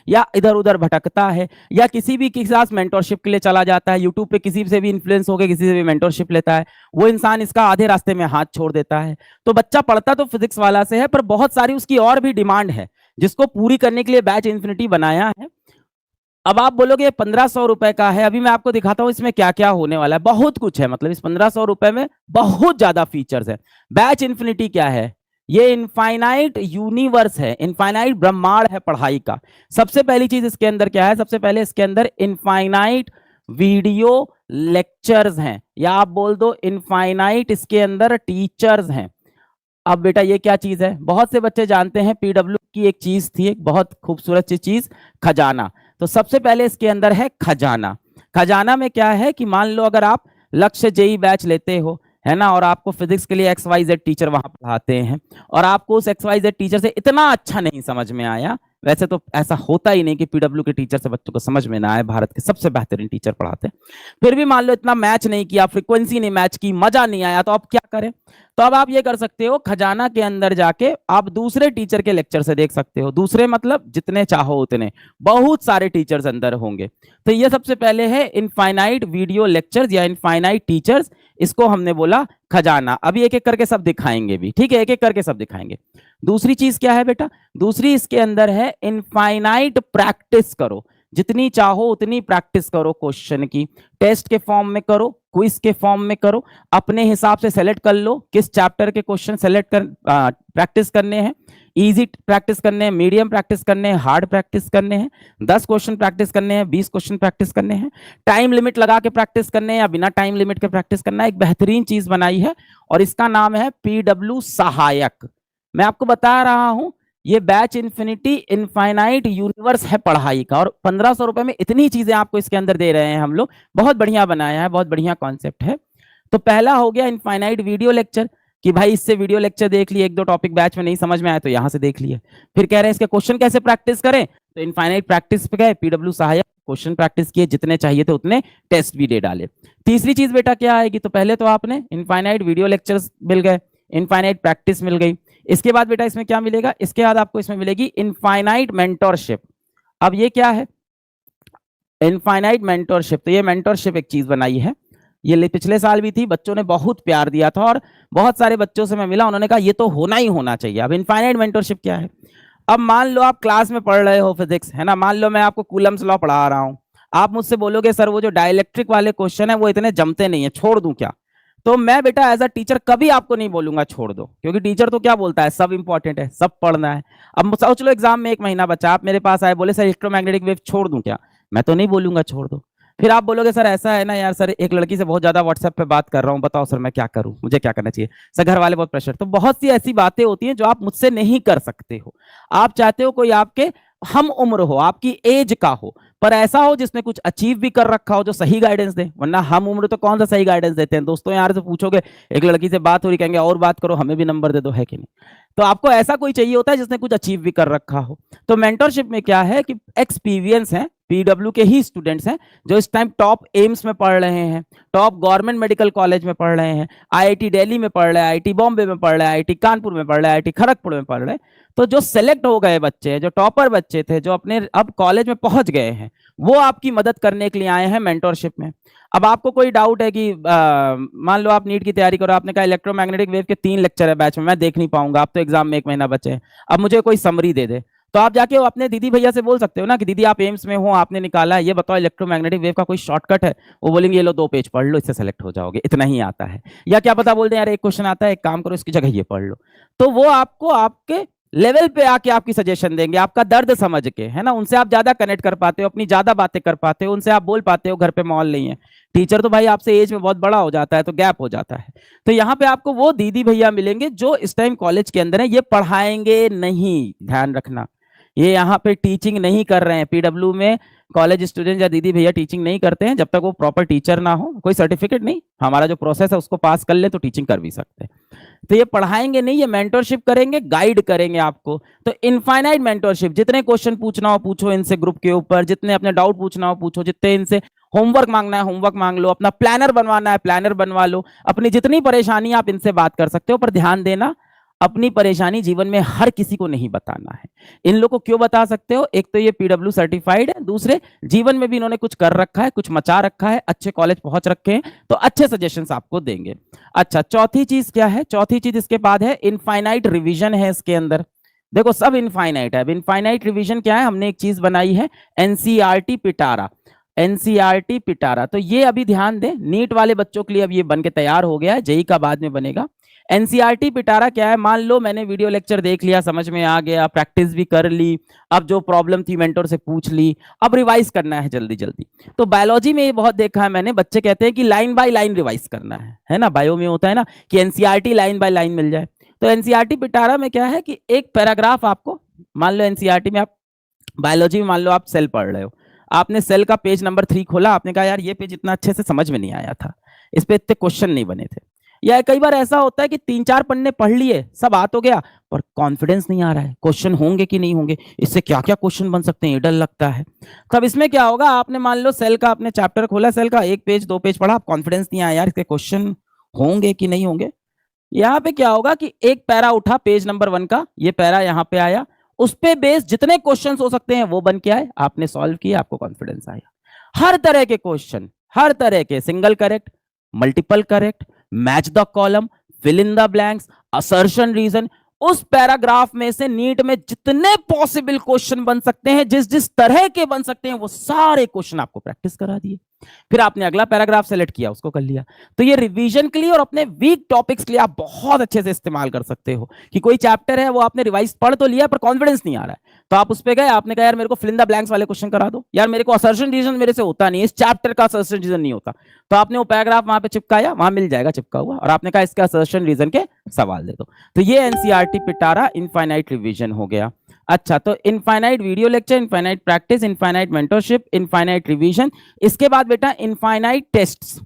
या इधर उधर भटकता है या किसी भी के साथ मेंटरशिप के लिए चला जाता है, यूट्यूब पे किसी से भी इन्फ्लुएंस होकर किसी से भी मेंटरशिप लेता है, वो इंसान इसका आधे रास्ते में हाथ छोड़ देता है। तो बच्चा पढ़ता तो फिजिक्स वाला से है, पर बहुत सारी उसकी और भी डिमांड है जिसको पूरी करने के लिए बैच इन्फिनिटी बनाया है। अब आप बोलोगे 1500 रुपए का है, अभी मैं आपको दिखाता हूं इसमें क्या क्या होने वाला है। बहुत कुछ है, मतलब इस 1500 रुपए में बहुत ज्यादा फीचर्स है। बैच इन्फिनिटी क्या है? ये इनफाइनाइट यूनिवर्स है, इनफाइनाइट ब्रह्मांड है पढ़ाई का। सबसे पहली चीज इसके अंदर क्या है? सबसे पहले इसके अंदर इनफाइनाइट वीडियो लेक्चर्स हैं, या आप बोल दो इनफाइनाइट इसके अंदर टीचर्स हैं। अब बेटा ये क्या चीज है? बहुत से बच्चे जानते हैं पीडब्ल्यू की एक चीज थी, एक बहुत खूबसूरत चीज, खजाना। तो सबसे पहले इसके अंदर है खजाना। खजाना में क्या है कि मान लो अगर आप लक्ष्य जेई बैच लेते हो, है ना, और आपको फिजिक्स के लिए XYZ टीचर वहां पढ़ाते हैं और आपको उस XYZ टीचर से इतना अच्छा नहीं समझ में आया, वैसे तो ऐसा होता ही नहीं कि पीडब्ल्यू के टीचर से बच्चों को समझ में ना आए, भारत के सबसे बेहतरीन टीचर पढ़ाते हैं, फिर भी मान लो इतना मैच नहीं किया, फ्रीक्वेंसी नहीं मैच की, मजा नहीं आया, तो अब क्या करें? तो अब आप ये कर सकते हो, खजाना के अंदर जाके आप दूसरे टीचर के लेक्चर से देख सकते हो। दूसरे मतलब जितने चाहो उतने, बहुत सारे टीचर्स अंदर होंगे। तो ये सबसे पहले है इनफाइनाइट वीडियो लेक्चर्स या इनफाइनाइट टीचर्स, इसको हमने बोला खजाना। अभी एक एक करके सब दिखाएंगे भी, ठीक है, एक एक करके सब दिखाएंगे। दूसरी चीज क्या है बेटा? दूसरी इसके अंदर है इनफाइनाइट प्रैक्टिस करो, जितनी चाहो उतनी प्रैक्टिस करो क्वेश्चन की, टेस्ट के फॉर्म में करो, क्विज के फॉर्म में करो, अपने हिसाब से सेलेक्ट कर लो किस चैप्टर के क्वेश्चन सेलेक्ट कर प्रैक्टिस करने हैं, इजी प्रैक्टिस करने हैं, मीडियम प्रैक्टिस करने हैं, हार्ड प्रैक्टिस करने हैं, 10 क्वेश्चन प्रैक्टिस करने हैं, 20 क्वेश्चन प्रैक्टिस करने हैं, टाइम लिमिट लगा के प्रैक्टिस करने हैं या बिना टाइम लिमिट के प्रैक्टिस करना है। एक बेहतरीन चीज बनाई है और इसका नाम है पीडब्ल्यू सहायक। मैं आपको बता रहा हूं, ये बैच इन्फिनिटी इनफाइनाइट यूनिवर्स है पढ़ाई का, और 1500 रुपए में इतनी चीजें आपको इसके अंदर दे रहे हैं हम लोग। बहुत बढ़िया बनाया है, बहुत बढ़िया कॉन्सेप्ट है। तो पहला हो गया इनफाइनाइट वीडियो लेक्चर, कि भाई इससे वीडियो लेक्चर देख लिए, एक दो टॉपिक बैच में नहीं समझ में आया तो यहां से देख लिए। फिर कह रहे हैं इसके क्वेश्चन कैसे प्रैक्टिस करें, तो इनफाइनाइट प्रैक्टिस पे गए, पीडब्ल्यू सहायक, क्वेश्चन प्रैक्टिस किए, जितने चाहिए थे उतने, टेस्ट भी दे डाले। तीसरी चीज बेटा क्या आएगी? तो पहले तो आपने इनफाइनाइट वीडियो लेक्चर्स मिल गए, इनफाइनाइट प्रैक्टिस मिल गई। इसके बाद बेटा इसमें क्या मिलेगा? इसके बाद आपको इसमें मिलेगी इनफाइनाइट मेंटरशिप। अब ये क्या है इनफाइनाइट मेंटरशिप? तो ये मेंटरशिप एक चीज बनाई है, ये पिछले साल भी थी, बच्चों ने बहुत प्यार दिया था और बहुत सारे बच्चों से मैं मिला, उन्होंने कहा ये तो होना ही होना चाहिए। अब इनफाइनाइट मेंटरशिप क्या है? अब मान लो आप क्लास में पढ़ रहे हो फिजिक्स, है ना, मान लो मैं आपको कूलम्स लॉ पढ़ा रहा हूं, आप मुझसे बोलोगे सर वो जो डाइलेक्ट्रिक वाले क्वेश्चन है वो इतने जमते नहीं है, छोड़ दूं क्या? तो मैं बेटा एज अ टीचर कभी आपको नहीं बोलूंगा छोड़ दो, क्योंकि टीचर तो क्या बोलता है, सब इंपॉर्टेंट है, सब पढ़ना है। अब सोच लो एग्जाम में 1 महीना बचा, आप मेरे पास आए, बोले सर इलेक्ट्रोमैग्नेटिक वेव छोड़ दूं क्या? मैं तो नहीं बोलूंगा छोड़ दो। फिर आप बोलोगे सर ऐसा है ना यार, सर एक लड़की से बहुत ज्यादा व्हाट्सएप पे बात कर रहा हूँ, बताओ सर मैं क्या करूँ, मुझे क्या करना चाहिए, सर घर वाले बहुत प्रेशर। तो बहुत सी ऐसी बातें होती हैं जो आप मुझसे नहीं कर सकते हो। आप चाहते हो कोई आपके हम उम्र हो, आपकी एज का हो, पर ऐसा हो जिसने कुछ अचीव भी कर रखा हो, जो सही गाइडेंस दे। वरना हम उम्र तो कौन सा सही गाइडेंस देते हैं दोस्तों, यार से पूछोगे, एक लड़की से बात हो रही, कहेंगे और बात करो, हमें भी नंबर दे दो, है कि नहीं? तो आपको ऐसा कोई चाहिए होता है जिसने कुछ अचीव भी कर रखा हो। तो मेंटरशिप में क्या है कि एक्सपीरियंस है, पीडब्ल्यू के ही स्टूडेंट्स हैं जो इस टाइम टॉप एम्स में पढ़ रहे हैं, टॉप गवर्नमेंट मेडिकल कॉलेज में पढ़ रहे हैं, आईआईटी दिल्ली में पढ़ रहे हैं, आईआईटी बॉम्बे में पढ़ रहे हैं, आईआईटी कानपुर में पढ़ रहे हैं, आईआईटी खड़गपुर में पढ़ रहे हैं। तो जो सेलेक्ट हो गए बच्चे, जो टॉपर बच्चे थे, जो अपने अब कॉलेज में पहुंच गए हैं, वो आपकी मदद करने के लिए आए हैं मेंटरशिप में। अब आपको कोई डाउट है कि मान लो आप नीट की तैयारी करो, आपने कहा इलेक्ट्रोमैग्नेटिक वेव के 3 लेक्चर है बैच में, मैं देख नहीं पाऊंगा, अब तो एग्जाम में 1 महीना बचे हैं, अब मुझे कोई समरी दे दे। तो आप जाके अपने दीदी भैया से बोल सकते हो ना कि दीदी आप एम्स में हो, आपने निकाला है, ये बताओ इलेक्ट्रोमैग्नेटिक वेव का कोई शॉर्टकट है? वो बोलेंगे ये लो 2 पेज पढ़ लो, इससे सेलेक्ट हो जाओगे, इतना ही आता है। या क्या पता बोल दें यार एक क्वेश्चन आता है, एक काम करो इसकी जगह ये पढ़ लो। तो वो आपको आपके लेवल पे आके आपकी सजेशन देंगे, आपका दर्द समझ के, है ना, उनसे आप ज्यादा कनेक्ट कर पाते हो, अपनी ज्यादा बातें कर पाते हो, उनसे आप बोल पाते हो, घर पे माहौल नहीं है। टीचर तो भाई आपसे एज में बहुत बड़ा हो जाता है, तो गैप हो जाता है। तो यहाँ पे आपको वो दीदी भैया मिलेंगे जो इस टाइम कॉलेज के अंदर है, ये पढ़ाएंगे नहीं, ध्यान रखना, ये यहाँ पे टीचिंग नहीं कर रहे हैं। पीडब्ल्यू में कॉलेज स्टूडेंट या दीदी भैया टीचिंग नहीं करते हैं जब तक वो प्रॉपर टीचर ना हो, कोई सर्टिफिकेट नहीं, हमारा जो प्रोसेस है उसको पास कर ले तो टीचिंग कर भी सकते हैं। तो ये पढ़ाएंगे नहीं, ये मेंटरशिप करेंगे, गाइड करेंगे आपको। तो इनफाइनाइट मेंटरशिप, जितने क्वेश्चन पूछना हो पूछो इनसे ग्रुप के ऊपर, जितने अपने डाउट पूछना हो पूछो, जितने इनसे होमवर्क मांगना है होमवर्क मांग लो, अपना प्लानर बनवाना है प्लानर बनवा लो, अपनी जितनी परेशानी आप इनसे बात कर सकते हो। पर ध्यान देना, अपनी परेशानी जीवन में हर किसी को नहीं बताना है। इन लोगों को क्यों बता सकते हो? एक तो ये पीडब्ल्यू सर्टिफाइड है, दूसरे जीवन में भी इन्होंने कुछ कर रखा है, कुछ मचा रखा है, अच्छे कॉलेज पहुंच रखे हैं, तो अच्छे सजेशंस आपको देंगे। अच्छा, चौथी चीज क्या है? चौथी चीज इसके बाद है इनफाइनाइट रिवीजन है इसके अंदर। देखो सब इनफाइनाइट है। अब इनफाइनाइट रिवीजन क्या है? हमने एक चीज बनाई है एनसीईआरटी पिटारा। एनसीईआरटी पिटारा, तो ये अभी ध्यान दें, नीट वाले बच्चों के लिए अब ये बन के तैयार हो गया है, जेई का बाद में बनेगा। एनसीईआरटी पिटारा क्या है? मान लो मैंने वीडियो लेक्चर देख लिया, समझ में आ गया, प्रैक्टिस भी कर ली, अब जो प्रॉब्लम थी मेंटर से पूछ ली, अब रिवाइज करना है जल्दी जल्दी। तो बायोलॉजी में ये बहुत देखा है मैंने, बच्चे कहते हैं कि लाइन बाय लाइन रिवाइज करना है ना। बायो में होता है ना कि एनसीईआरटी लाइन बाय लाइन मिल जाए। तो एनसीईआरटी पिटारा में क्या है कि एक पैराग्राफ आपको, मान लो एनसीईआरटी में आप बायोलॉजी में मान लो आप सेल पढ़ रहे हो, आपने सेल का पेज नंबर 3 खोला, आपने कहा यार ये पेज इतना अच्छे से समझ में नहीं आया था, इस पे इतने क्वेश्चन नहीं बने थे। या कई बार ऐसा होता है कि 3-4 पन्ने पढ़ लिए, सब आ तो गया, पर कॉन्फिडेंस नहीं आ रहा है, क्वेश्चन होंगे कि नहीं होंगे, इससे क्या क्या क्वेश्चन बन सकते हैं, ये डर लगता है। तब इसमें क्या होगा, आपने मान लो सेल का आपने चैप्टर खोला, सेल का 1 पेज 2 पेज पढ़ा, कॉन्फिडेंस नहीं आया यार इसके क्वेश्चन होंगे कि नहीं होंगे। यहाँ पे क्या होगा कि एक पैरा उठा पेज नंबर 1 का, ये पैरा यहाँ पे आया, उस पे बेस जितने क्वेश्चंस हो सकते हैं वो बन के आए, आपने सॉल्व किया, आपको कॉन्फिडेंस आया। हर तरह के क्वेश्चन, हर तरह के, single correct, multiple correct, match the column, fill in the blanks, assertion reason, उस पैराग्राफ में से नीट में जितने पॉसिबल क्वेश्चन बन सकते हैं, जिस जिस तरह के बन सकते हैं, वो सारे क्वेश्चन आपको प्रैक्टिस करा दिए। फिर आपने अगला पैराग्राफ सेलेक्ट किया, उसको कर लिया। तो ये रिवीजन के लिए और अपने वीक टॉपिक्स के लिए आप बहुत अच्छे से इस्तेमाल कर सकते हो कि कोई चैप्टर है वो आपने रिवाइज पढ़ तो लिया पर कॉन्फिडेंस नहीं आ रहा है, तो आप उस पे गए, आपने कहा यार मेरे को फिल इन द ब्लैंक्स वाले क्वेश्चन करा दो, यार मेरे को असर्शन रीजन मेरे से होता नहीं, इस चैप्टर का असर्शन रीजन नहीं होता, तो आपने वो पैराग्राफ वहां पे चिपकाया, वहां मिल जाएगा चिपका हुआ, और आपने कहा इसके असर्शन रीजन के सवाल दे दो। तो ये एनसीईआरटी पिटारा इनफाइनाइट रिवीजन हो गया। अच्छा, तो infinite video lecture, infinite practice, infinite mentorship, infinite revision. इसके बाद बेटा इनफाइनाइट टेस्ट्स।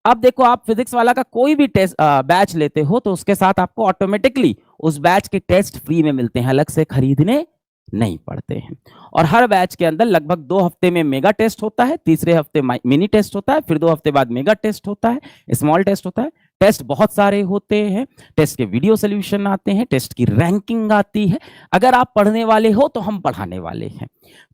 अब देखो आप फिजिक्स वाला का कोई भी टेस्ट बैच लेते हो तो उसके साथ आपको ऑटोमेटिकली उस बैच के टेस्ट फ्री में मिलते हैं, अलग से खरीदने नहीं पड़ते हैं। और हर बैच के अंदर लगभग 2 हफ्ते में मेगा टेस्ट होता है, तीसरे हफ्ते मिनी टेस्ट होता है, फिर 2 हफ्ते बाद मेगा टेस्ट होता है, स्मॉल टेस्ट होता है। टेस्ट बहुत सारे होते हैं, टेस्ट के वीडियो सोल्यूशन आते हैं, टेस्ट की रैंकिंग आती है। अगर आप पढ़ने वाले हो तो हम पढ़ाने वाले हैं।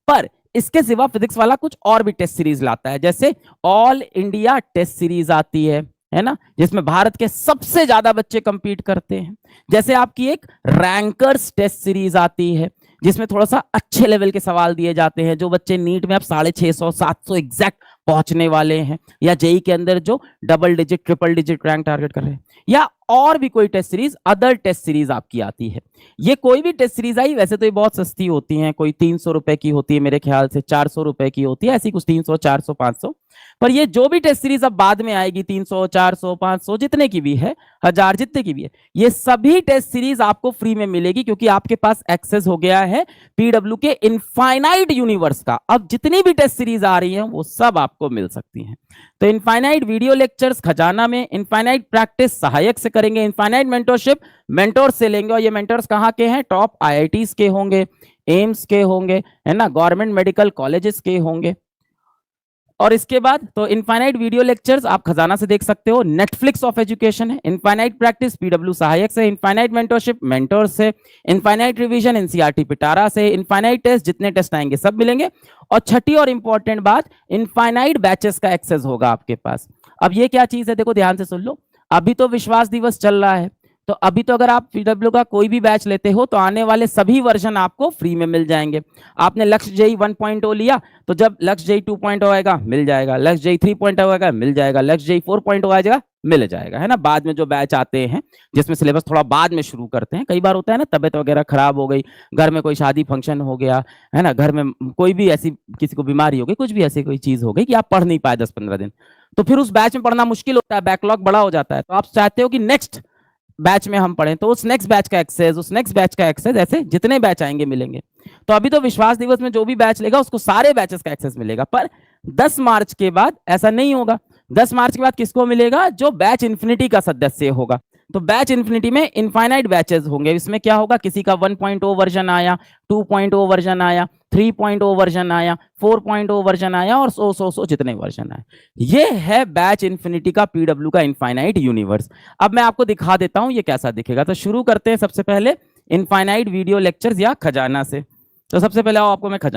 पर इसके सिवा फिजिक्स वाला कुछ और भी टेस्ट सीरीज लाता है, जैसे ऑल इंडिया टेस्ट सीरीज आती है ना, जिसमें भारत के सबसे ज्यादा बच्चे कंपीट करते हैं। जैसे आपकी एक रैंकर्स टेस्ट सीरीज आती है, जिसमें थोड़ा सा अच्छे लेवल के सवाल दिए जाते हैं, जो बच्चे नीट में अब 650-700 एग्जैक्ट पहुंचने वाले हैं, या जेई के अंदर जो double digit triple digit rank target कर रहे हैं, या और भी कोई test series, other test series आपकी आती है। ये कोई भी टेस्ट सीरीज आई, वैसे तो ये बहुत सस्ती होती हैं, कोई 300 रुपए की होती है, मेरे ख्याल से 400 रुपए की होती है, ऐसी कुछ 300, 400, 500। पर ये जो भी टेस्ट सीरीज अब बाद में आएगी, 300, 400, 500 जितने की भी है, 1000 जितने की भी है, ये सभी टेस्ट सीरीज आपको फ्री में मिलेगी, क्योंकि आपके पास एक्सेस हो गया है पीडब्ल्यू के इनफाइनाइट यूनिवर्स का। अब जितनी भी टेस्ट सीरीज आ रही है वो सब आपको मिल सकती हैं। तो इनफाइनाइट वीडियो लेक्चर्स खजाना में, इनफाइनाइट प्रैक्टिस सहायक से करेंगे, इनफाइनाइट मेंटरशिप मेंटोर से लेंगे, और ये मेंटर्स कहाँ के हैं? टॉप आईआईटीज के होंगे, एम्स के होंगे, है ना, गवर्नमेंट मेडिकल कॉलेजेस के होंगे। और इसके बाद तो इनफाइनाइट वीडियो लेक्चर्स आप खजाना से देख सकते हो, नेटफ्लिक्स ऑफ एजुकेशन है, इनफाइनाइट प्रैक्टिस पीडब्ल्यू सहायक से, इनफाइनाइट मेंटरशिप मेंटोर से, इनफाइनाइट रिवीजन एनसीईआरटी पिटारा से, इनफाइनाइट टेस्ट जितने टेस्ट आएंगे सब मिलेंगे। और छठी और इंपॉर्टेंट बात, इनफाइनाइट बैचेस का एक्सेस होगा आपके पास। अब ये क्या चीज है, देखो ध्यान से सुन लो। अभी तो विश्वास दिवस चल रहा है, तो अभी तो अगर आप पीडब्ल्यू का कोई भी बैच लेते हो तो आने वाले सभी वर्जन आपको फ्री में मिल जाएंगे। आपने लक्ष्य जेई 1.0 लिया, तो जब लक्ष्य जेई 2.0 आएगा मिल जाएगा, लक्ष्य जेई 3.0 आएगा मिल जाएगा, लक्ष्य जेई 4.0 आ जाएगा मिल जाएगा, है ना। बाद में जो बैच आते हैं जिसमें सिलेबस थोड़ा बाद में शुरू करते हैं, कई बार होता है ना, तबियत वगैरह खराब हो गई, घर में कोई शादी फंक्शन हो गया, है ना, घर में कोई भी ऐसी किसी को बीमारी हो गई, कुछ भी ऐसी कोई चीज हो गई कि आप पढ़ नहीं पाए 10-15 दिन, तो फिर उस बैच में पढ़ना मुश्किल होता है, बैकलॉग बड़ा हो जाता है। तो आप चाहते हो कि नेक्स्ट बैच में हम पढ़ें, तो उस नेक्स्ट बैच का एक्सेस, उस नेक्स्ट बैच का एक्सेस, ऐसे जितने बैच आएंगे मिलेंगे। तो अभी तो विश्वास दिवस में जो भी बैच लेगा उसको सारे बैचेस का एक्सेस मिलेगा, पर 10 मार्च के बाद ऐसा नहीं होगा। 10 मार्च के बाद किसको मिलेगा? जो बैच इन्फिनिटी का सदस्य होगा। तो बैच इन्फिनिटी में इनफाइनाइट बैचेस होंगे, इसमें क्या होगा, किसी का 1.0 वर्जन आया, 2.0 वर्जन आया, 3.0 वर्जन आया, 4.0 वर्जन आया और सो जितने वर्जन आए। ये है बैच इन्फिनिटी का, पीडब्ल्यू का इनफाइनाइट यूनिवर्स। अब मैं आपको दिखा देता हूं ये कैसा दिखेगा। तो शुरू करते हैं सबसे पहले इनफाइनाइट वीडियो लेक्चर्स या खजाना से। तो सबसे पहले आपको मैं खजाना